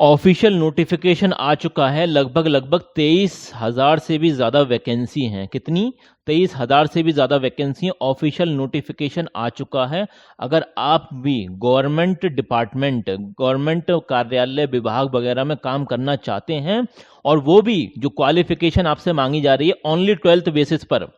Official notification आ चुका है। लगभग 23,000 से भी ज़्यादा वैकेंसी हैं। कितनी? 23,000 से भी ज़्यादा वैकेंसी हैं। ऑफिशियल नोटिफिकेशन आ चुका है। अगर आप भी गवर्नमेंट डिपार्टमेंट, गवर्नमेंट कार्यालय, विभाग वगैरह में काम करना चाहते हैं और वो भी जो क्वालिफिकेशन आपसे मांगी जा रही है ओनली 12th बेसिस पर,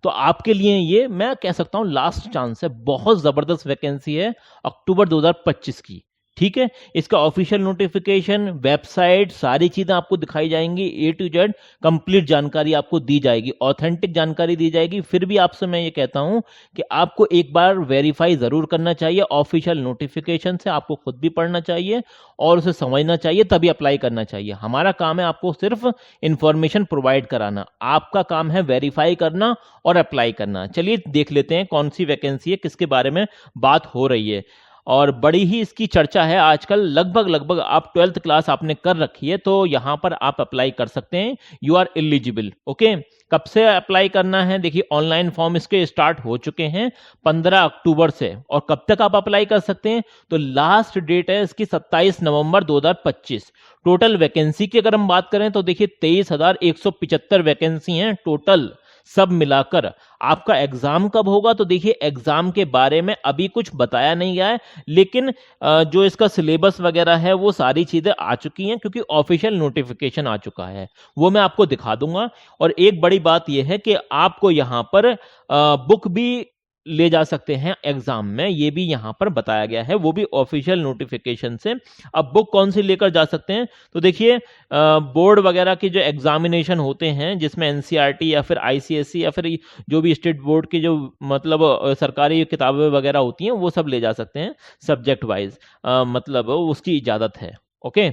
तो आपके लिए ये मैं कह सकता हूँ लास्ट चांस है। बहुत ज़बरदस्त वैकेंसी है अक्टूबर 2025 की। ठीक है, इसका ऑफिशियल नोटिफिकेशन, वेबसाइट, सारी चीजें आपको दिखाई जाएंगी। ए टू जेड कंप्लीट जानकारी आपको दी जाएगी, ऑथेंटिक जानकारी दी जाएगी। फिर भी आपसे मैं ये कहता हूं कि आपको एक बार वेरीफाई जरूर करना चाहिए ऑफिशियल नोटिफिकेशन से। आपको खुद भी पढ़ना चाहिए और उसे समझना चाहिए, तभी अप्लाई करना चाहिए। हमारा काम है आपको सिर्फ इंफॉर्मेशन प्रोवाइड कराना, आपका काम है वेरीफाई करना और अप्लाई करना। चलिए देख लेते हैं कौन सी वैकेंसी है, किसके बारे में बात हो रही है। और बड़ी ही इसकी चर्चा है आजकल। लगभग आप 12th क्लास आपने कर रखी है तो यहां पर आप अप्लाई कर सकते हैं। You are eligible. ओके, कब से अप्लाई करना है? देखिए, ऑनलाइन फॉर्म इसके स्टार्ट हो चुके हैं 15 अक्टूबर से। और कब तक आप अप्लाई कर सकते हैं? तो लास्ट डेट है इसकी 27 नवंबर 2025। टोटल वैकेंसी की अगर हम बात करें तो देखिए 23,175 वैकेंसी हैं टोटल, सब मिलाकर। आपका एग्जाम कब होगा? तो देखिए, एग्जाम के बारे में अभी कुछ बताया नहीं गया है, लेकिन जो इसका सिलेबस वगैरह है वो सारी चीजें आ चुकी हैं, क्योंकि ऑफिशियल नोटिफिकेशन आ चुका है। वो मैं आपको दिखा दूंगा। और एक बड़ी बात यह है कि आपको यहां पर बुक भी ले जा सकते हैं एग्जाम में, ये भी यहां पर बताया गया है, वो भी ऑफिशियल नोटिफिकेशन से। अब बुक कौन सी लेकर जा सकते हैं? तो देखिए, बोर्ड वगैरह के जो एग्जामिनेशन होते हैं जिसमें एनसीईआरटी या फिर आईसीएसई या फिर जो भी स्टेट बोर्ड की जो मतलब सरकारी किताबें वगैरह होती हैं वो सब ले जा सकते हैं सब्जेक्ट वाइज, मतलब उसकी इजाजत है। ओके,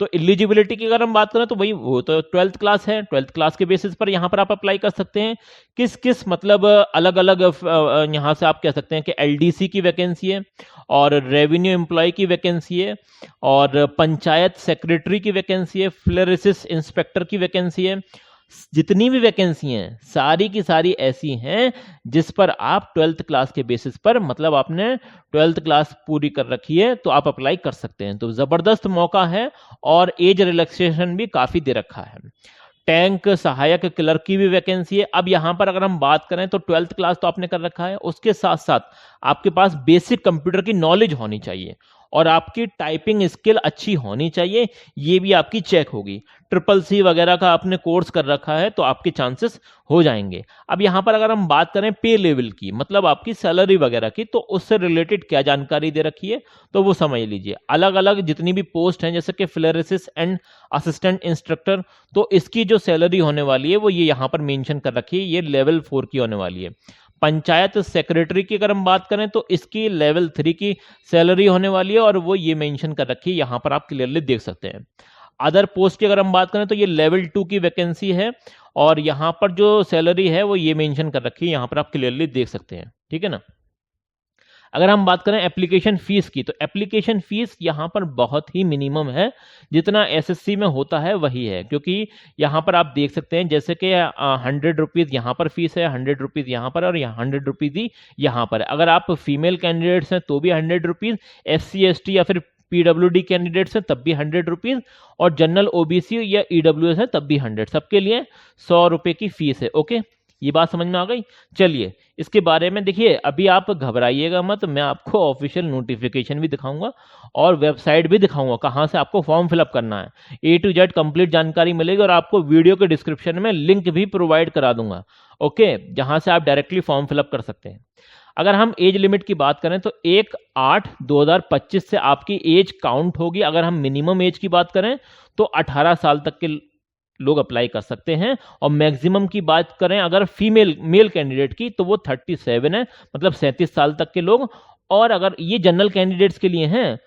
तो एलिजिबिलिटी की अगर हम बात करें तो वही, वो तो 12th क्लास है। 12th क्लास के बेसिस पर यहाँ पर आप अप्लाई कर सकते हैं। किस किस मतलब अलग अलग यहाँ से आप कह सकते हैं कि एलडीसी की वैकेंसी है, और रेवेन्यू एम्प्लॉय की वैकेंसी है, और पंचायत सेक्रेटरी की वैकेंसी है, फ्लोरिस्ट इंस्पेक्टर की वैकेंसी है। जितनी भी वैकेंसी हैं सारी की सारी ऐसी हैं जिस पर आप 12th क्लास के बेसिस पर, मतलब आपने 12th क्लास पूरी कर रखी है तो आप अप्लाई कर सकते हैं। तो जबरदस्त मौका है, और एज रिलैक्सेशन भी काफी दे रखा है। टैंक सहायक क्लर्क की भी वैकेंसी है। अब यहां पर अगर हम बात करें तो 12th क्लास तो आपने कर रखा है, उसके साथ साथ आपके पास बेसिक कंप्यूटर की नॉलेज होनी चाहिए और आपकी टाइपिंग स्किल अच्छी होनी चाहिए, ये भी आपकी चेक होगी। CCC वगैरह का आपने कोर्स कर रखा है तो आपके चांसेस हो जाएंगे। अब यहाँ पर अगर हम बात करें पे लेवल की, मतलब आपकी सैलरी वगैरह की, तो उससे रिलेटेड क्या जानकारी दे रखी है तो वो समझ लीजिए। अलग अलग जितनी भी पोस्ट हैं जैसे कि फ्लोरिस्ट एंड असिस्टेंट इंस्ट्रक्टर, तो इसकी जो सैलरी होने वाली है वो ये यहाँ पर मेंशन कर रखी है, ये लेवल 4 की होने वाली है। पंचायत सेक्रेटरी की अगर हम बात करें तो इसकी लेवल 3 की सैलरी होने वाली है, और वो ये मेंशन कर रखी है, यहां पर आप क्लियरली देख सकते हैं। अदर पोस्ट की अगर हम बात करें तो ये लेवल 2 की वैकेंसी है, और यहां पर जो सैलरी है वो ये मेंशन कर रखी है, यहां पर आप क्लियरली देख सकते हैं। ठीक है ना। अगर हम बात करें एप्लीकेशन फीस की, तो एप्लीकेशन फीस यहाँ पर बहुत ही मिनिमम है, जितना एसएससी में होता है वही है। क्योंकि यहाँ पर आप देख सकते हैं जैसे कि 100 रुपीज़ यहाँ पर फीस है, 100 रुपीज़ यहाँ पर, और 100 रुपीज़ ही यहाँ पर। अगर आप फीमेल कैंडिडेट्स हैं तो भी 100 रुपीज़, SC ST या फिर PWD कैंडिडेट्स हैं तब भी 100 रुपीज़, और जनरल OBC या EWS है तब भी 100, सबके लिए 100 रुपये की फीस है। ओके, ये बात समझ में आ गई। चलिए इसके बारे में देखिए, अभी आप घबराइएगा मत, मैं आपको ऑफिशियल नोटिफिकेशन भी दिखाऊंगा और वेबसाइट भी दिखाऊंगा कहां से आपको फॉर्म फिलअप करना है। A to Z कंप्लीट जानकारी मिलेगी, और आपको वीडियो के डिस्क्रिप्शन में लिंक भी प्रोवाइड करा दूंगा। ओके, जहां से आप डायरेक्टली फॉर्म फिलअप कर सकते हैं। अगर हम एज लिमिट की बात करें तो 1/8/2025 से आपकी एज काउंट होगी। अगर हम मिनिमम एज की बात करें तो 18 साल तक के लोग अप्लाई कर सकते हैं, और मैक्सिमम की बात करें अगर मेल कैंडिडेट की तो वो 37 है, मतलब 37 साल तक के लोग। और अगर ये जनरल कैंडिडेट्स के लिए हैं,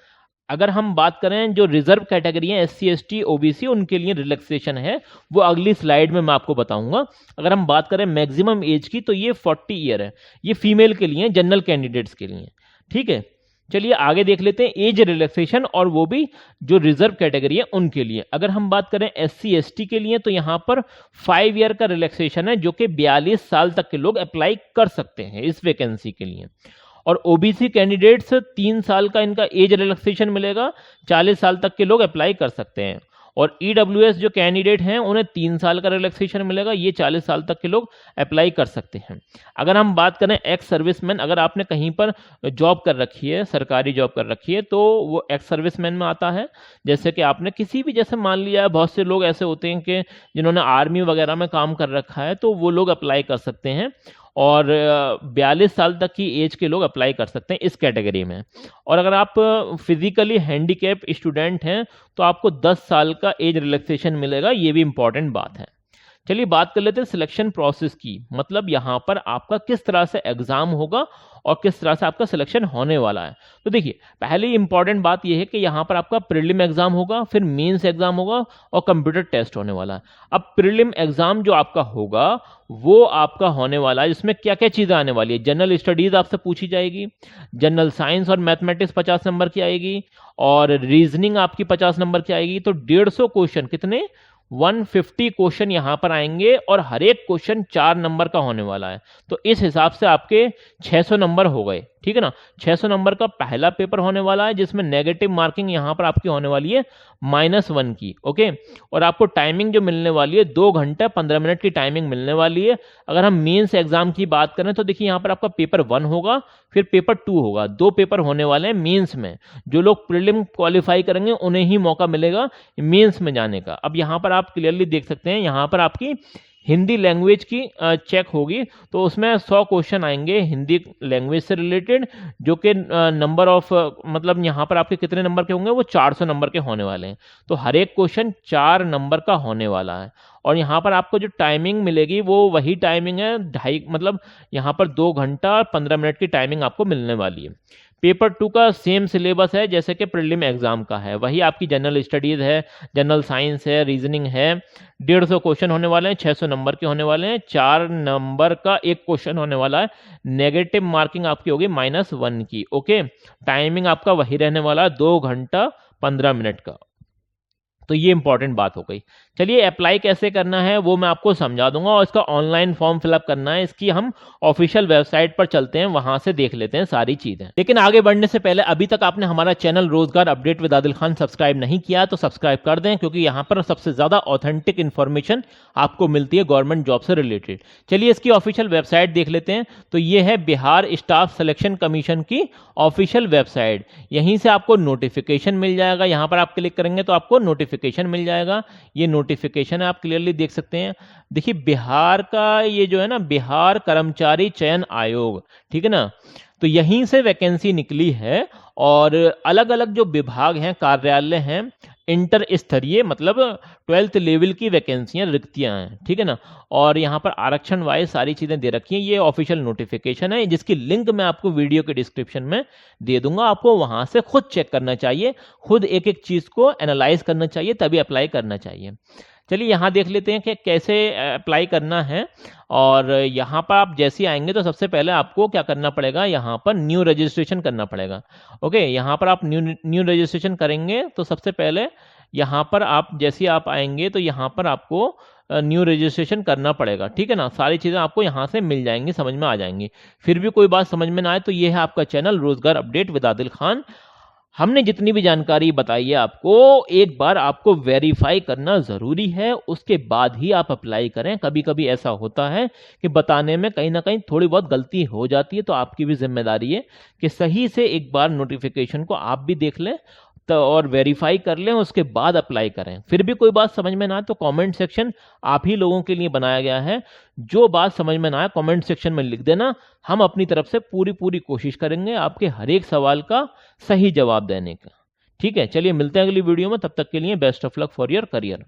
अगर हम बात करें जो रिजर्व कैटेगरी है SC ST OBC, उनके लिए रिलैक्सेशन है, वो अगली स्लाइड में मैं आपको बताऊंगा। अगर हम बात करें मैक्सिमम एज की तो ये 40 ईयर है, ये फीमेल के लिए, जनरल कैंडिडेट्स के लिए। ठीक है, चलिए आगे देख लेते हैं एज रिलैक्सेशन, और वो भी जो रिजर्व कैटेगरी है उनके लिए। अगर हम बात करें SC ST के लिए तो यहां पर 5 ईयर का रिलैक्सेशन है, जो कि 42 साल तक के लोग अप्लाई कर सकते हैं इस वैकेंसी के लिए। और ओबीसी कैंडिडेट्स 3 साल का इनका एज रिलैक्सेशन मिलेगा, 40 साल तक के लोग अप्लाई कर सकते हैं। और ईडब्ल्यूएस जो कैंडिडेट हैं उन्हें 3 साल का रिलैक्सेशन मिलेगा, ये 40 साल तक के लोग अप्लाई कर सकते हैं। अगर हम बात करें एक्स सर्विसमैन, अगर आपने कहीं पर जॉब कर रखी है, सरकारी जॉब कर रखी है, तो वो एक्स सर्विसमैन में आता है। जैसे कि आपने किसी भी, जैसे मान लिया बहुत से लोग ऐसे होते हैं कि जिन्होंने आर्मी वगैरह में काम कर रखा है, तो वो लोग अप्लाई कर सकते हैं। और 42 साल तक की एज के लोग अप्लाई कर सकते हैं इस कैटेगरी में। और अगर आप फिजिकली हैंडीकैप स्टूडेंट हैं तो आपको 10 साल का एज रिलैक्सेशन मिलेगा, ये भी इंपॉर्टेंट बात है। चलिए बात कर लेते हैं सिलेक्शन प्रोसेस की, मतलब यहाँ पर आपका किस तरह से एग्जाम होगा और किस तरह से आपका सिलेक्शन होने वाला है। तो देखिए, पहली इंपॉर्टेंट बात यह है कि यहाँ पर आपका प्रीलिम एग्जाम होगा, फिर मेंस एग्जाम होगा और कंप्यूटर टेस्ट होने वाला है। अब प्रीलिम एग्जाम जो आपका होगा वो आपका होने वाला है, जिसमें क्या क्या चीजें आने वाली है। जनरल स्टडीज आपसे पूछी जाएगी, जनरल साइंस और मैथमेटिक्स 50 नंबर की आएगी, और रीजनिंग आपकी 50 नंबर की आएगी। तो 150 क्वेश्चन, कितने 150 क्वेश्चन यहां पर आएंगे, और हर एक क्वेश्चन 4 नंबर का होने वाला है। तो इस हिसाब से आपके 600 नंबर हो गए, ठीक है ना। 600 नंबर का पहला पेपर होने वाला है, जिसमें नेगेटिव मार्किंग यहां पर आपकी होने वाली है -1 की, ओके। और आपको टाइमिंग जो मिलने वाली है 2 घंटे 15 मिनट की टाइमिंग मिलने वाली है। अगर हम मेंस एग्जाम की बात करें तो देखिए, यहां पर आपका पेपर 1 होगा, फिर पेपर 2 होगा। 2 पेपर होने वाले हैं मेंस में। जो लोग प्रीलिम क्वालिफाई करेंगे उन्हें ही मौका मिलेगा मेंस में जाने का। अब यहां पर आप क्लियरली देख सकते हैं, यहां पर आपकी हिंदी लैंग्वेज की चेक होगी, तो उसमें 100 क्वेश्चन आएंगे हिंदी लैंग्वेज से रिलेटेड, जो कि नंबर ऑफ, मतलब यहाँ पर आपके कितने नंबर के होंगे, वो 400 नंबर के होने वाले हैं। तो हर एक क्वेश्चन 4 नंबर का होने वाला है। और यहाँ पर आपको जो टाइमिंग मिलेगी वो वही टाइमिंग है, 2.5, मतलब यहाँ पर 2 घंटा 15 मिनट की टाइमिंग आपको मिलने वाली है। पेपर 2 का सेम सिलेबस है जैसे कि प्रीलिम एग्जाम का है, वही आपकी जनरल स्टडीज है, जनरल साइंस है, रीजनिंग है। 150 क्वेश्चन होने वाले हैं, 600 नंबर के होने वाले हैं, 4 नंबर का एक क्वेश्चन होने वाला है। नेगेटिव मार्किंग आपकी होगी -1 की, ओके। टाइमिंग आपका वही रहने वाला है, 2 घंटा 15 मिनट का। तो ये इंपॉर्टेंट बात हो गई। चलिए अप्लाई कैसे करना है वो मैं आपको समझा दूंगा, और इसका ऑनलाइन फॉर्म फिलअप करना है, इसकी हम ऑफिशियल वेबसाइट पर चलते हैं, वहां से देख लेते हैं सारी चीजें। लेकिन आगे बढ़ने से पहले अभी तक आपने हमारा चैनल रोजगार update with Adil Khan subscribe नहीं किया तो सब्सक्राइब कर दें, क्योंकि यहाँ पर सबसे ज्यादा ऑथेंटिक इन्फॉर्मेशन आपको मिलती है गवर्नमेंट जॉब से रिलेटेड। चलिए इसकी ऑफिशियल वेबसाइट देख लेते हैं। तो ये है बिहार स्टाफ सिलेक्शन कमीशन की ऑफिशियल वेबसाइट। यहीं से आपको नोटिफिकेशन मिल जाएगा, यहां पर आप क्लिक करेंगे तो आपको नोटिफिकेशन मिल जाएगा। ये नोटिफिकेशन है, आप क्लियरली देख सकते हैं। देखिए बिहार का ये जो है ना, बिहार कर्मचारी चयन आयोग, ठीक है ना। तो यहीं से वैकेंसी निकली है, और अलग अलग जो विभाग हैं, कार्यालय हैं, इंटर स्तरीय मतलब 12th लेवल की वैकेंसियां, रिक्तियां हैं, ठीक है ना। और यहाँ पर आरक्षण वाइज सारी चीजें दे रखी हैं। ये ऑफिशियल नोटिफिकेशन है, जिसकी लिंक मैं आपको वीडियो के डिस्क्रिप्शन में दे दूंगा। आपको वहां से खुद चेक करना चाहिए, खुद एक एक चीज को एनालाइज करना चाहिए, तभी अप्लाई करना चाहिए। चलिए यहाँ देख लेते हैं कि कैसे अप्लाई करना है। और यहाँ पर आप जैसे आएंगे तो सबसे पहले आपको क्या करना पड़ेगा, यहाँ पर न्यू रजिस्ट्रेशन करना पड़ेगा, ओके। यहाँ पर आप न्यू रजिस्ट्रेशन करेंगे तो सबसे पहले यहाँ पर आप जैसे आप आएंगे तो यहाँ पर आपको न्यू रजिस्ट्रेशन करना पड़ेगा, ठीक है ना। सारी चीज़ें आपको यहाँ से मिल जाएंगी, समझ में आ जाएंगी। फिर भी कोई बात समझ में ना आए तो ये है आपका चैनल रोजगार अपडेट विद आदिल खान। हमने जितनी भी जानकारी बताई है आपको, एक बार आपको वेरीफाई करना जरूरी है, उसके बाद ही आप अप्लाई करें। कभी कभी ऐसा होता है कि बताने में कहीं ना कहीं थोड़ी बहुत गलती हो जाती है, तो आपकी भी जिम्मेदारी है कि सही से एक बार नोटिफिकेशन को आप भी देख लें तो और वेरीफाई कर लें, उसके बाद अप्लाई करें। फिर भी कोई बात समझ में ना आए तो कमेंट सेक्शन आप ही लोगों के लिए बनाया गया है। जो बात समझ में ना आए कमेंट सेक्शन में लिख देना, हम अपनी तरफ से पूरी कोशिश करेंगे आपके हर एक सवाल का सही जवाब देने का, ठीक है। चलिए मिलते हैं अगली वीडियो में, तब तक के लिए best of luck for your career.